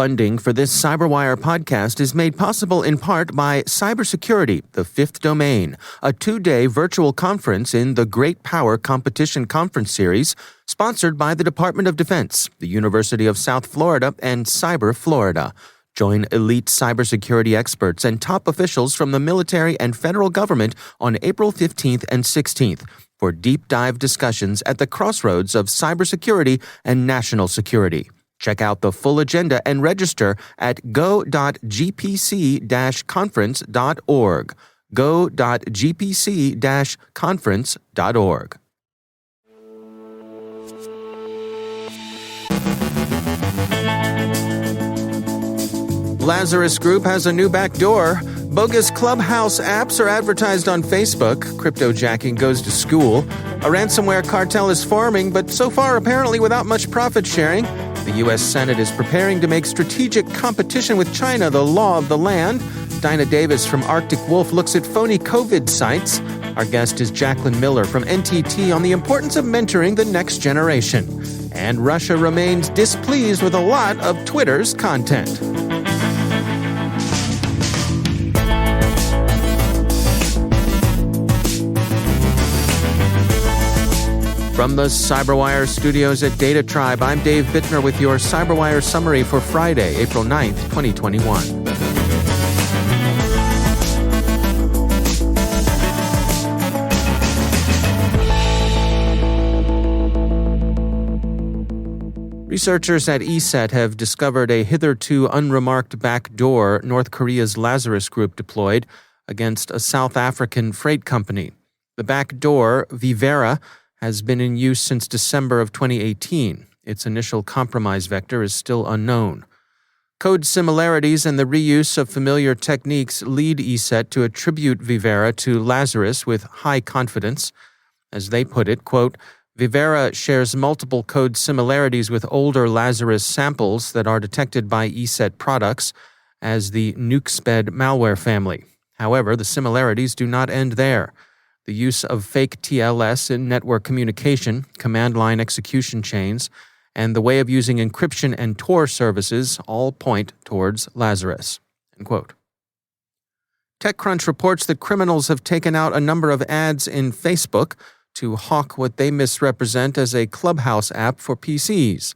Funding for this CyberWire podcast is made possible in part by Cybersecurity, the Fifth Domain, a 2-day virtual conference in the Great Power Competition Conference Series, sponsored by the Department of Defense, the University of South Florida, and Cyber Florida. Join elite cybersecurity experts and top officials from the military and federal government on April 15th and 16th for deep dive discussions at the crossroads of cybersecurity and national security. Check out the full agenda and register at go.gpc-conference.org. go.gpc-conference.org. Lazarus Group has a new backdoor. Bogus Clubhouse apps are advertised on Facebook. Cryptojacking goes to school. A ransomware cartel is forming, but so far apparently without much profit sharing. The U.S. Senate is preparing to make strategic competition with China the law of the land. Dinah Davis from Arctic Wolf looks at phony COVID sites. Our guest is Jacqueline Miller from NTT on the importance of mentoring the next generation. And Russia remains displeased with a lot of Twitter's content. From the CyberWire studios at Data Tribe, I'm Dave Bittner with your CyberWire summary for Friday, April 9th, 2021. Researchers at ESET have discovered a hitherto unremarked backdoor North Korea's Lazarus Group deployed against a South African freight company. The backdoor, Vivera, has been in use since December of 2018. Its initial compromise vector is still unknown. Code similarities and the reuse of familiar techniques lead ESET to attribute Vivera to Lazarus with high confidence. As they put it, quote, Vivera shares multiple code similarities with older Lazarus samples that are detected by ESET products as the NukeSped malware family. However, the similarities do not end there. The use of fake TLS in network communication, command line execution chains, and the way of using encryption and Tor services all point towards Lazarus. End quote. TechCrunch reports that criminals have taken out a number of ads in Facebook to hawk what they misrepresent as a Clubhouse app for PCs.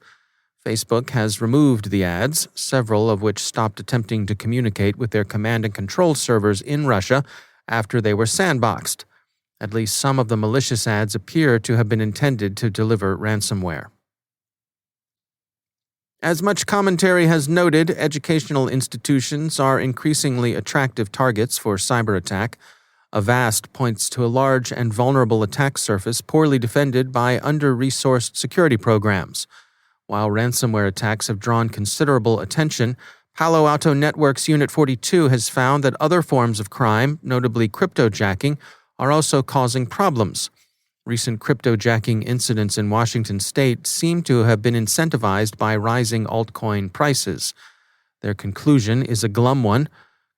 Facebook has removed the ads, several of which stopped attempting to communicate with their command and control servers in Russia after they were sandboxed. At least some of the malicious ads appear to have been intended to deliver ransomware. As much commentary has noted, educational institutions are increasingly attractive targets for cyber attack. Avast points to a large and vulnerable attack surface poorly defended by under-resourced security programs. While ransomware attacks have drawn considerable attention, Palo Alto Network's Unit 42 has found that other forms of crime, notably cryptojacking, are also causing problems. Recent cryptojacking incidents in Washington state seem to have been incentivized by rising altcoin prices. Their conclusion is a glum one.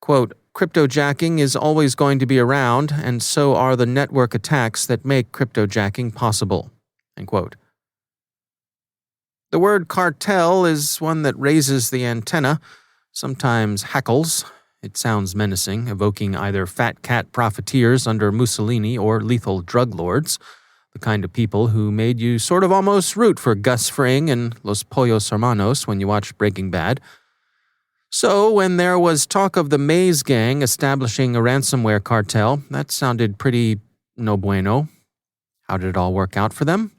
Quote, cryptojacking is always going to be around, and so are the network attacks that make cryptojacking possible. End quote. The word cartel is one that raises the antenna, sometimes hackles. It sounds menacing, evoking either fat cat profiteers under Mussolini or lethal drug lords, the kind of people who made you sort of almost root for Gus Fring and Los Pollos Hermanos when you watched Breaking Bad. So when there was talk of the Maze Gang establishing a ransomware cartel, that sounded pretty no bueno. How did it all work out for them?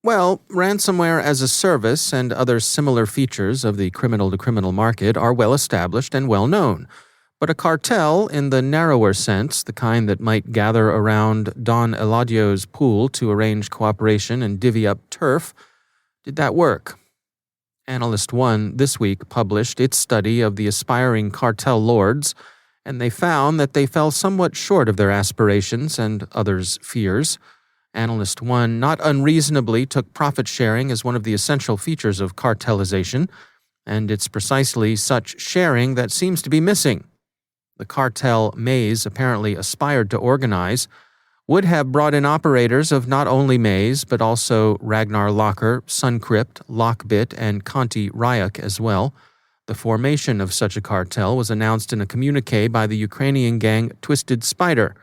Well, ransomware as a service and other similar features of the criminal-to-criminal market are well established and well known. But a cartel, in the narrower sense, the kind that might gather around Don Eladio's pool to arrange cooperation and divvy up turf, did that work? Analyst One this week published its study of the aspiring cartel lords, and they found that they fell somewhat short of their aspirations and others' fears. Analyst One not unreasonably took profit sharing as one of the essential features of cartelization, and it's precisely such sharing that seems to be missing. The cartel Maze apparently aspired to organize would have brought in operators of not only Maze, but also Ragnar Locker, Suncrypt, Lockbit, and Conti Ryuk as well. The formation of such a cartel was announced in a communiqué by the Ukrainian gang Twisted Spider.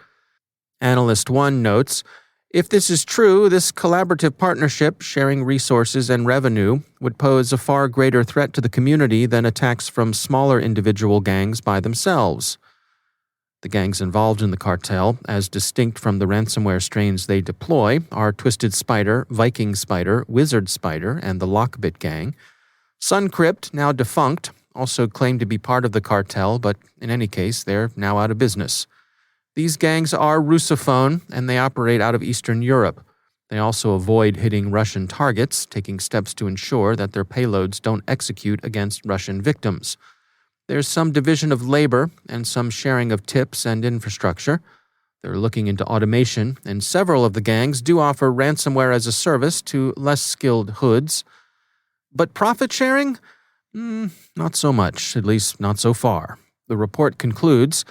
Analyst One notes, if this is true, this collaborative partnership, sharing resources and revenue, would pose a far greater threat to the community than attacks from smaller individual gangs by themselves. The gangs involved in the cartel, as distinct from the ransomware strains they deploy, are Twisted Spider, Viking Spider, Wizard Spider, and the Lockbit Gang. Suncrypt, now defunct, also claimed to be part of the cartel, but in any case, they're now out of business. These gangs are Russophone, and they operate out of Eastern Europe. They also avoid hitting Russian targets, taking steps to ensure that their payloads don't execute against Russian victims. There's some division of labor and some sharing of tips and infrastructure. They're looking into automation, and several of the gangs do offer ransomware as a service to less skilled hoods. But profit sharing? Not so much, at least not so far. The report concludes,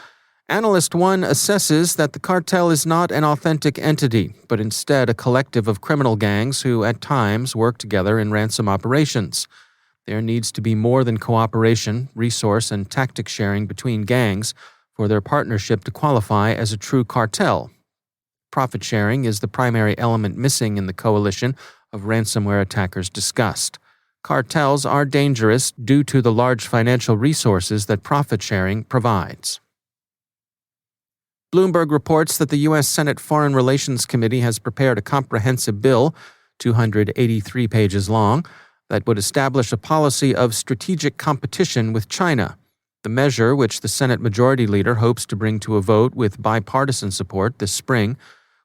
Analyst One assesses that the cartel is not an authentic entity, but instead a collective of criminal gangs who at times work together in ransom operations. There needs to be more than cooperation, resource, and tactic sharing between gangs for their partnership to qualify as a true cartel. Profit sharing is the primary element missing in the coalition of ransomware attackers discussed. Cartels are dangerous due to the large financial resources that profit sharing provides. Bloomberg reports that the U.S. Senate Foreign Relations Committee has prepared a comprehensive bill, 283 pages long, that would establish a policy of strategic competition with China. The measure, which the Senate Majority Leader hopes to bring to a vote with bipartisan support this spring,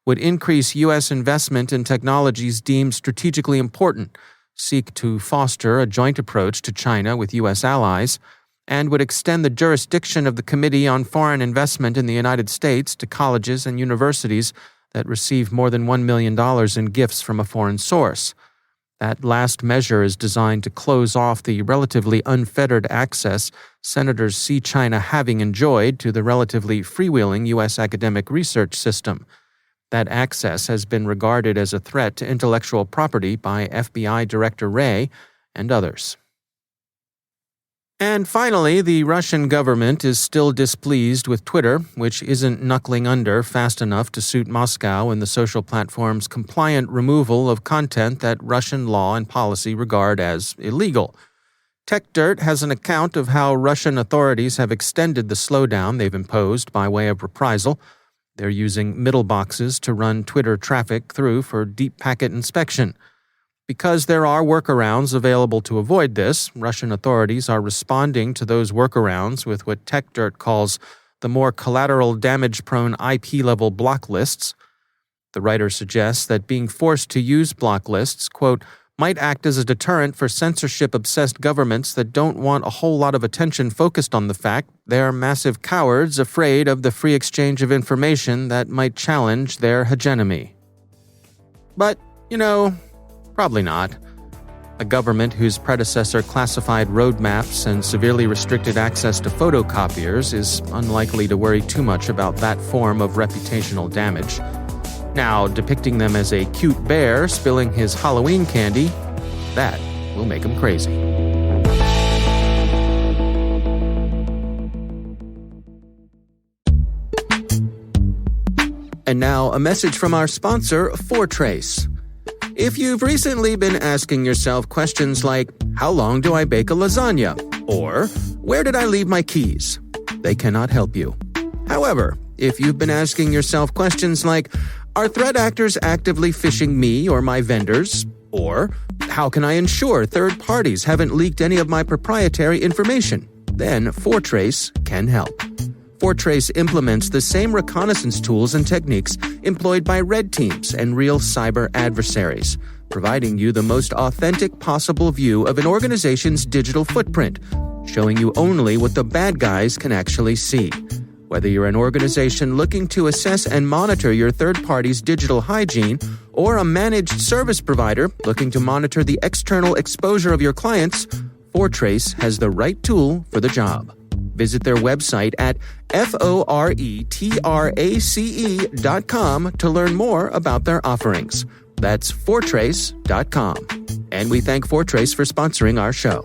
would increase U.S. investment in technologies deemed strategically important, seek to foster a joint approach to China with U.S. allies, and would extend the jurisdiction of the Committee on Foreign Investment in the United States to colleges and universities that receive more than $1 million in gifts from a foreign source. That last measure is designed to close off the relatively unfettered access senators see China having enjoyed to the relatively freewheeling U.S. academic research system. That access has been regarded as a threat to intellectual property by FBI Director Wray and others. And finally, the Russian government is still displeased with Twitter, which isn't knuckling under fast enough to suit Moscow in the social platform's compliant removal of content that Russian law and policy regard as illegal. TechDirt has an account of how Russian authorities have extended the slowdown they've imposed by way of reprisal. They're using middle boxes to run Twitter traffic through for deep packet inspection. Because there are workarounds available to avoid this, Russian authorities are responding to those workarounds with what TechDirt calls the more collateral damage-prone IP-level block lists. The writer suggests that being forced to use block lists, quote, might act as a deterrent for censorship-obsessed governments that don't want a whole lot of attention focused on the fact they're massive cowards afraid of the free exchange of information that might challenge their hegemony. But, probably not. A government whose predecessor classified roadmaps and severely restricted access to photocopiers is unlikely to worry too much about that form of reputational damage. Now, depicting them as a cute bear spilling his Halloween candy, that will make him crazy. And now, a message from our sponsor, Fortrace. If you've recently been asking yourself questions like, how long do I bake a lasagna? Or, where did I leave my keys? They cannot help you. However, if you've been asking yourself questions like, are threat actors actively phishing me or my vendors? Or, how can I ensure third parties haven't leaked any of my proprietary information? Then Fortrace can help. Fortrace implements the same reconnaissance tools and techniques employed by red teams and real cyber adversaries, providing you the most authentic possible view of an organization's digital footprint, showing you only what the bad guys can actually see. Whether you're an organization looking to assess and monitor your third party's digital hygiene, or a managed service provider looking to monitor the external exposure of your clients, Fortrace has the right tool for the job. Visit their website at fortrace.com to learn more about their offerings. That's fortrace.com. And we thank Fortrace for sponsoring our show.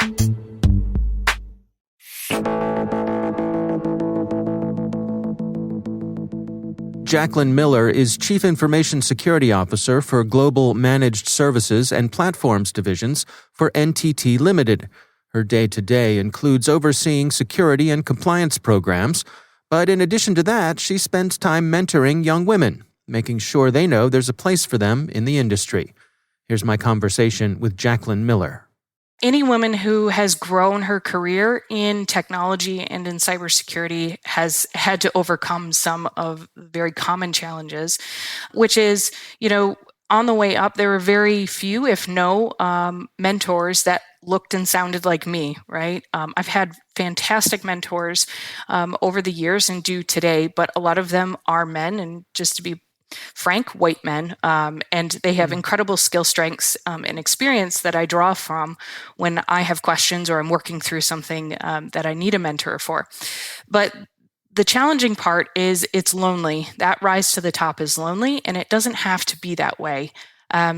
Jacqueline Miller is Chief Information Security Officer for Global Managed Services and Platforms Divisions for NTT Limited. Her day-to-day includes overseeing security and compliance programs, but in addition to that, she spends time mentoring young women, making sure they know there's a place for them in the industry. Here's my conversation with Jacqueline Miller. Any woman who has grown her career in technology and in cybersecurity has had to overcome some of very common challenges, which is, on the way up, there were very few, if no, mentors that looked and sounded like me, right? I've had fantastic mentors over the years and do today, but a lot of them are men, and just to be frank, white men, and they have incredible skill strengths and experience that I draw from when I have questions or I'm working through something that I need a mentor for. But the challenging part is it's lonely. That rise to the top is lonely, and it doesn't have to be that way.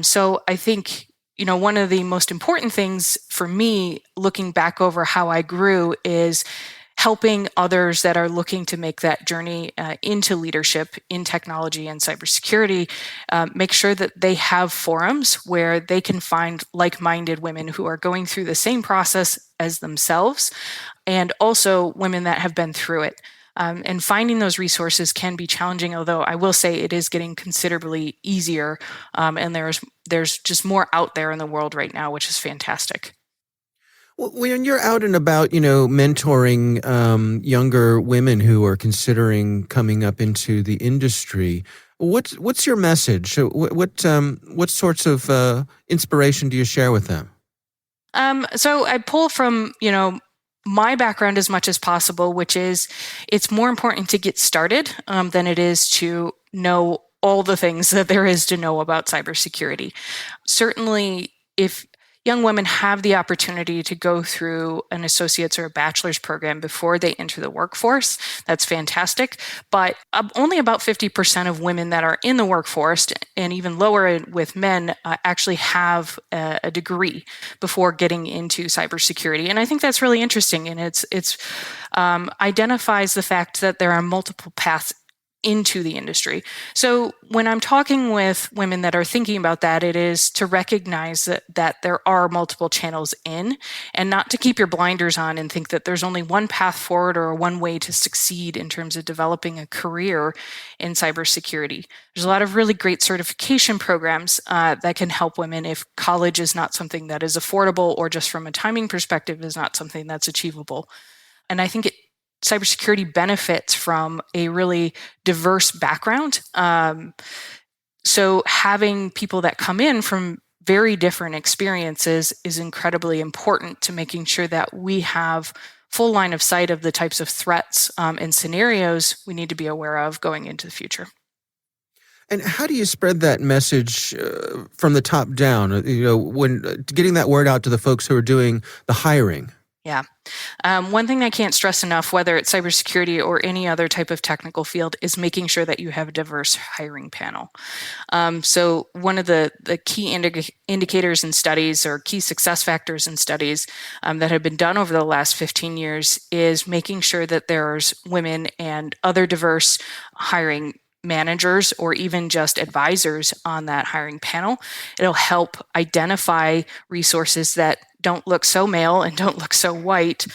So I think, one of the most important things for me, looking back over how I grew, is helping others that are looking to make that journey into leadership in technology and cybersecurity, make sure that they have forums where they can find like-minded women who are going through the same process as themselves, and also women that have been through it. And finding those resources can be challenging, although I will say it is getting considerably easier, and there's just more out there in the world right now, which is fantastic. Well, when you're out and about, mentoring younger women who are considering coming up into the industry, what's your message? What sorts of inspiration do you share with them? So I pull from, my background as much as possible, which is it's more important to get started than it is to know all the things that there is to know about cybersecurity. Certainly, if young women have the opportunity to go through an associate's or a bachelor's program before they enter the workforce, that's fantastic. But only about 50% of women that are in the workforce, and even lower with men, actually have a degree before getting into cybersecurity. And I think that's really interesting. And it's identifies the fact that there are multiple paths into the industry. So when I'm talking with women that are thinking about that, it is to recognize that there are multiple channels in, and not to keep your blinders on and think that there's only one path forward or one way to succeed in terms of developing a career in cybersecurity. There's a lot of really great certification programs that can help women if college is not something that is affordable, or just from a timing perspective is not something that's achievable. And I think cybersecurity benefits from a really diverse background. So having people that come in from very different experiences is incredibly important to making sure that we have full line of sight of the types of threats and scenarios we need to be aware of going into the future. And how do you spread that message from the top down? When getting that word out to the folks who are doing the hiring? Yeah. One thing I can't stress enough, whether it's cybersecurity or any other type of technical field, is making sure that you have a diverse hiring panel. So one of the key indicators in studies, or key success factors in studies that have been done over the last 15 years, is making sure that there's women and other diverse hiring managers, or even just advisors on that hiring panel. It'll help identify resources that don't look so male and don't look so white.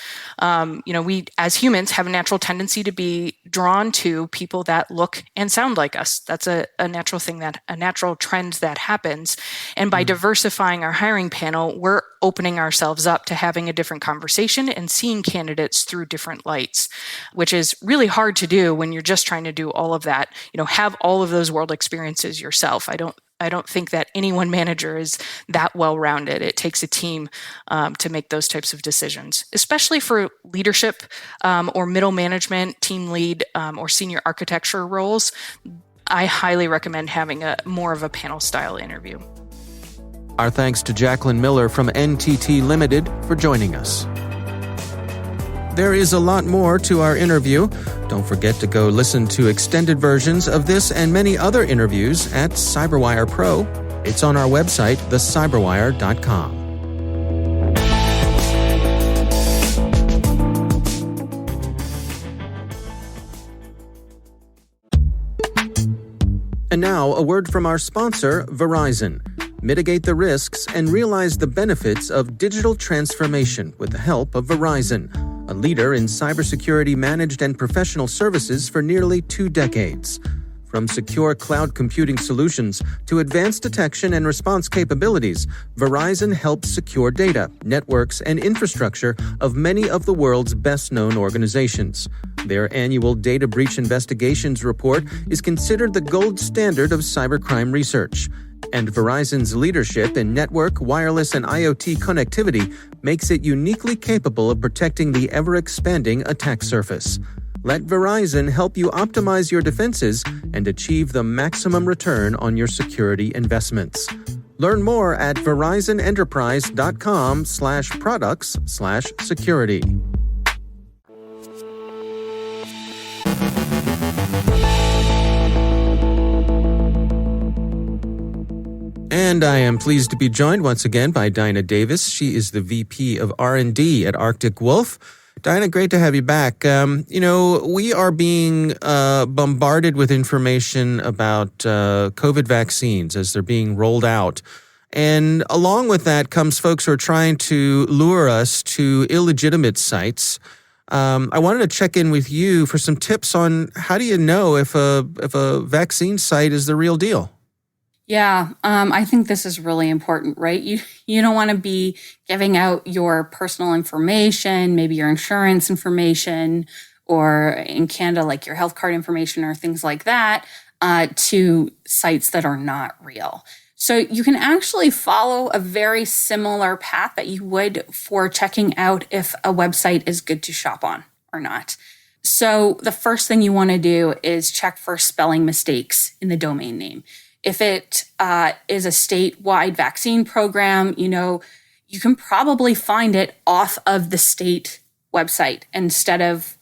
We as humans have a natural tendency to be drawn to people that look and sound like us. That's a natural thing, a natural trend that happens. And by diversifying our hiring panel, we're opening ourselves up to having a different conversation and seeing candidates through different lights, which is really hard to do when you're just trying to do all of that, have all of those world experiences yourself. I don't think that any one manager is that well-rounded. It takes a team to make those types of decisions, especially for leadership or middle management, team lead, or senior architecture roles. I highly recommend having more of a panel-style interview. Our thanks to Jacqueline Miller from NTT Limited for joining us. There is a lot more to our interview. Don't forget to go listen to extended versions of this and many other interviews at CyberWire Pro. It's on our website, thecyberwire.com. And now, a word from our sponsor, Verizon. Mitigate the risks and realize the benefits of digital transformation with the help of Verizon, a leader in cybersecurity managed and professional services for nearly 2 decades. From secure cloud computing solutions to advanced detection and response capabilities, Verizon helps secure data, networks, and infrastructure of many of the world's best-known organizations. Their annual Data Breach Investigations report is considered the gold standard of cybercrime research. And Verizon's leadership in network, wireless, and IoT connectivity makes it uniquely capable of protecting the ever-expanding attack surface. Let Verizon help you optimize your defenses and achieve the maximum return on your security investments. Learn more at VerizonEnterprise.com/products/security. And I am pleased to be joined once again by Dinah Davis. She is the VP of R&D at Arctic Wolf. Dinah, great to have you back. We are being bombarded with information about COVID vaccines as they're being rolled out. And along with that comes folks who are trying to lure us to illegitimate sites. I wanted to check in with you for some tips on how do you know if a vaccine site is the real deal? Yeah, I think this is really important, right? You don't want to be giving out your personal information, maybe your insurance information, or in Canada, like your health card information or things like that, to sites that are not real. So you can actually follow a very similar path that you would for checking out if a website is good to shop on or not. So the first thing you want to do is check for spelling mistakes in the domain name. If it is a statewide vaccine program, you can probably find it off of the state website instead of,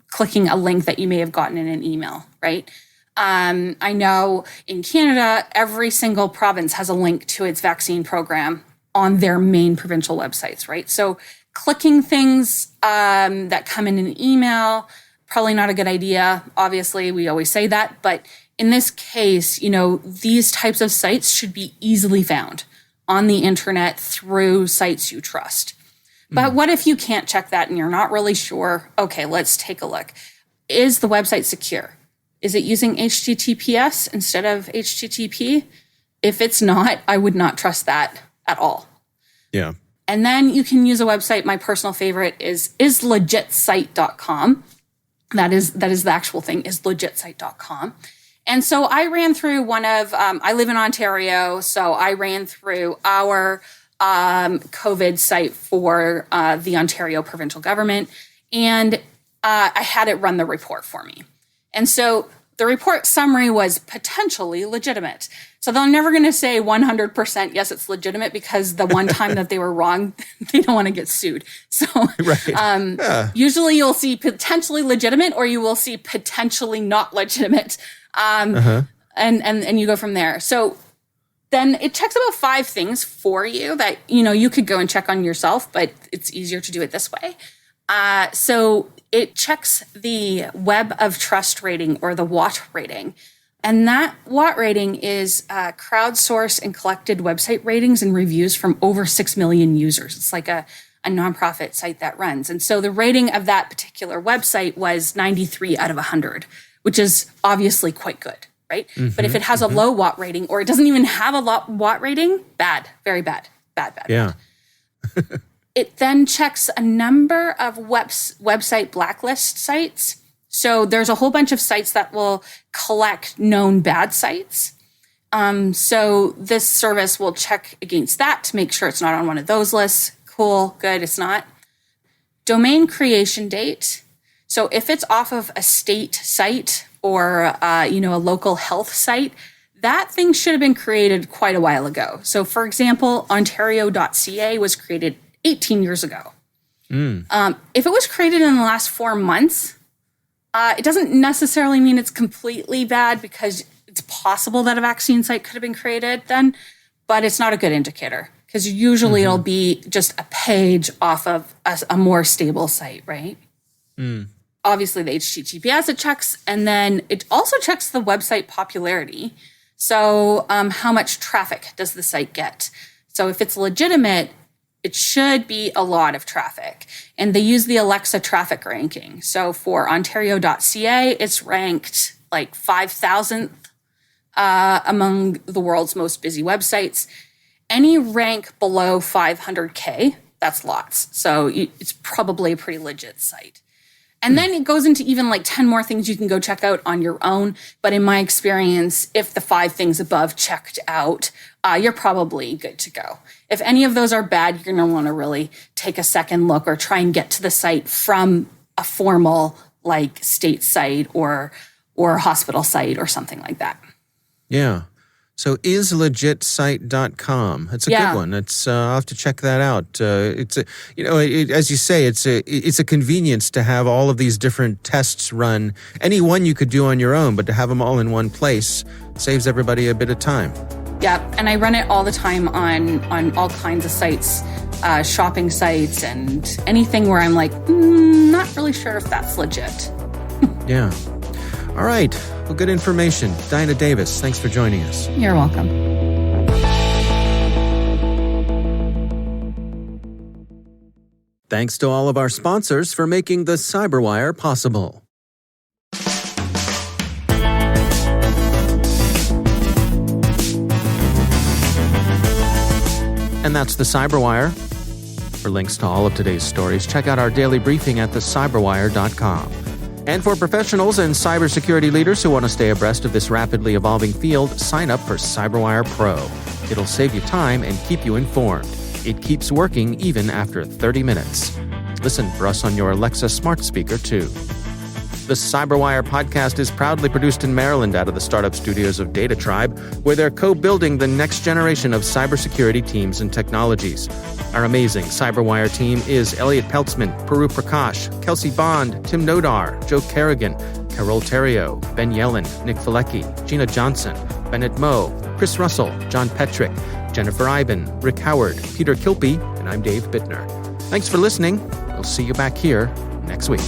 clicking a link that you may have gotten in an email, right? I know in Canada, every single province has a link to its vaccine program on their main provincial websites, right? So clicking things that come in an email, probably not a good idea. Obviously, we always say that, but in this case, these types of sites should be easily found on the internet through sites you trust. But what if you can't check that and you're not really sure? Okay, let's take a look. Is the website secure? Is it using HTTPS instead of HTTP? If it's not, I would not trust that at all. Yeah. And then you can use a website. My personal favorite is legitsite.com. That is the actual thing, is legitsite.com. And so I ran through I live in Ontario, so I ran through our COVID site for the Ontario provincial government, and I had it run the report for me. And so the report summary was potentially legitimate. So they're never going to say 100% yes, it's legitimate, because the one time that they were wrong, they don't want to get sued. So usually you'll see potentially legitimate, or you will see potentially not legitimate. And you go from there. So then it checks about 5 things for you that, you could go and check on yourself, but it's easier to do it this way. So it checks the Web of Trust rating, or the WOT rating. And that WOT rating is crowdsourced and collected website ratings and reviews from over 6 million users. It's like a nonprofit site that runs. And so the rating of that particular website was 93 out of 100, which is obviously quite good, right? But if it has a low WOT rating, or it doesn't even have a low WOT rating, bad, very bad, bad. Yeah. It then checks a number of website blacklist sites. So there's a whole bunch of sites that will collect known bad sites. So this service will check against that to make sure it's not on one of those lists. Cool, good, it's not. Domain creation date. So if it's off of a state site or a local health site, that thing should have been created quite a while ago. So for example, Ontario.ca was created 18 years ago. If it was created in the last 4 months, it doesn't necessarily mean it's completely bad, because it's possible that a vaccine site could have been created then, but it's not a good indicator, because usually it'll be just a page off of a more stable site, right? obviously the HTTPS it checks, and then it also checks the website popularity. So how much traffic does the site get? So if it's legitimate, it should be a lot of traffic. And they use the Alexa traffic ranking. So for Ontario.ca, it's ranked like 5,000th among the world's most busy websites. Any rank below 500K, that's lots. So it's probably a pretty legit site. And then it goes into even like 10 more things you can go check out on your own. But in my experience, if the 5 things above checked out, you're probably good to go. If any of those are bad, you're going to want to really take a second look or try and get to the site from a formal like state site or hospital site or something like that. Yeah. So islegitsite.com. That's a good one. I'll have to check that out. As you say, it's a convenience to have all of these different tests run. Any one you could do on your own, but to have them all in one place saves everybody a bit of time. Yeah, and I run it all the time on all kinds of sites, shopping sites and anything where I'm like, not really sure if that's legit. Yeah. All right. Well, good information. Dinah Davis, thanks for joining us. You're welcome. Thanks to all of our sponsors for making the CyberWire possible. And that's the CyberWire. For links to all of today's stories, check out our daily briefing at thecyberwire.com. And for professionals and cybersecurity leaders who want to stay abreast of this rapidly evolving field, sign up for CyberWire Pro. It'll save you time and keep you informed. It keeps working even after 30 minutes. Listen for us on your Alexa smart speaker, too. The CyberWire podcast is proudly produced in Maryland out of the startup studios of Data Tribe, where they're co-building the next generation of cybersecurity teams and technologies. Our amazing CyberWire team is Elliot Peltzman, Puru Prakash, Kelsey Bond, Tim Nodar, Joe Kerrigan, Carol Terrio, Ben Yellen, Nick Filecki, Gina Johnson, Bennett Moe, Chris Russell, John Petrick, Jennifer Ivan, Rick Howard, Peter Kilpie, and I'm Dave Bittner. Thanks for listening. We'll see you back here next week.